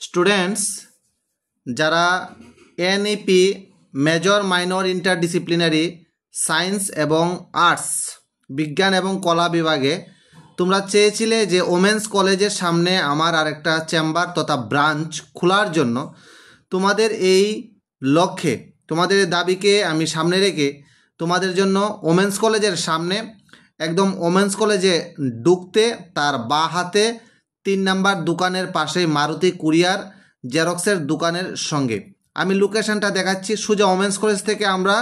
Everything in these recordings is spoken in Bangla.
স্টুডেন্টস যারা NEP major minor interdisciplinary science এবং আর্টস বিজ্ঞান এবং কলা বিভাগে তোমরা চেয়েছিলে যে ওমেন্স কলেজের সামনে আমার আরেকটা চেম্বার তথা ব্রাঞ্চ খোলার জন্য তোমাদের এই লক্ষ্যে তোমাদের দাবিকে আমি সামনে রেখে তোমাদের জন্য ওমেন্স কলেজের সামনে একদম ওমেন্স কলেজে ঢুকতে তার বাঁ হাতে 3 নাম্বার দোকানের পাশেই মারুতি কুরিয়ার জেরক্সের দোকানের সঙ্গে আমি লোকেশনটা দেখাচ্ছি। সোজা ওমেন্স কলেজ থেকে আমরা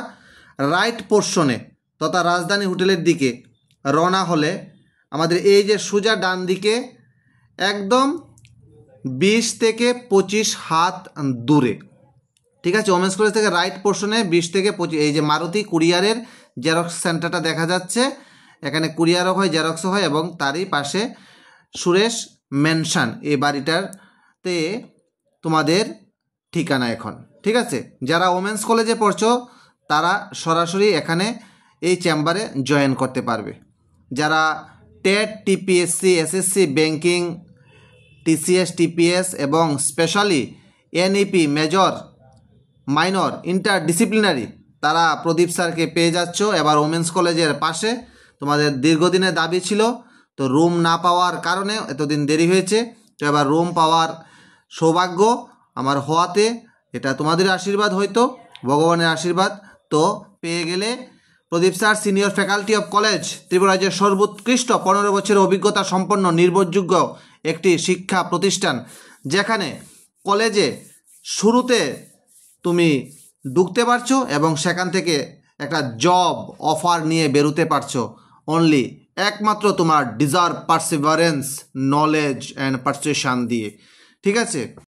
রাইট পোর্শনে তথা রাজধানী হোটেলের দিকে রওনা হলে আমাদের এই যে সোজা ডান দিকে একদম 20 থেকে 25 হাত দূরে, ঠিক আছে, ওমেন্স কলেজ থেকে রাইট পোর্শনে 20 থেকে 25 এই যে মারুতি কুরিয়ারের জেরক্স সেন্টারটা দেখা যাচ্ছে, এখানে কুরিয়ারও হয় জেরক্সও হয় এবং তারই পাশে সুরেশ মেনশন এই বাড়িটাতে তোমাদের ঠিকানা এখন, ঠিক আছে। যারা ওমেন্স কলেজে পড়ছো তারা সরাসরি এখানে এই চেম্বারে জয়েন করতে পারবে। যারা TET, TPSC, SSC, banking, TCS, TPS এবং specially NEP major minor interdisciplinary তারা প্রদীপ স্যারকে পেয়ে যাচ্ছ। এবার ওমেন্স কলেজের পাশে তোমাদের দীর্ঘদিনের দাবি ছিল, তো রুম না পাওয়ার কারণে এতদিন দেরি হয়েছে, তো এবার রুম পাওয়ার সৌভাগ্য আমার হওয়াতে এটা তোমাদের আশীর্বাদ, হয়তো ভগবানের আশীর্বাদ, তো পেয়ে গেলে Pradip sir senior faculty of college Tripura রাজ্যের সর্বোৎকৃষ্ট 15 বছরের অভিজ্ঞতা সম্পন্ন নির্ভরযোগ্য একটি শিক্ষা প্রতিষ্ঠান, যেখানে কলেজে শুরুতে তুমি ঢুকতে পারছো এবং সেখান থেকে একটা জব অফার নিয়ে বেরোতে পারছো অনলি একমাত্র তোমার deserve Perseverance knowledge and persuasion দিয়ে, ঠিক আছে।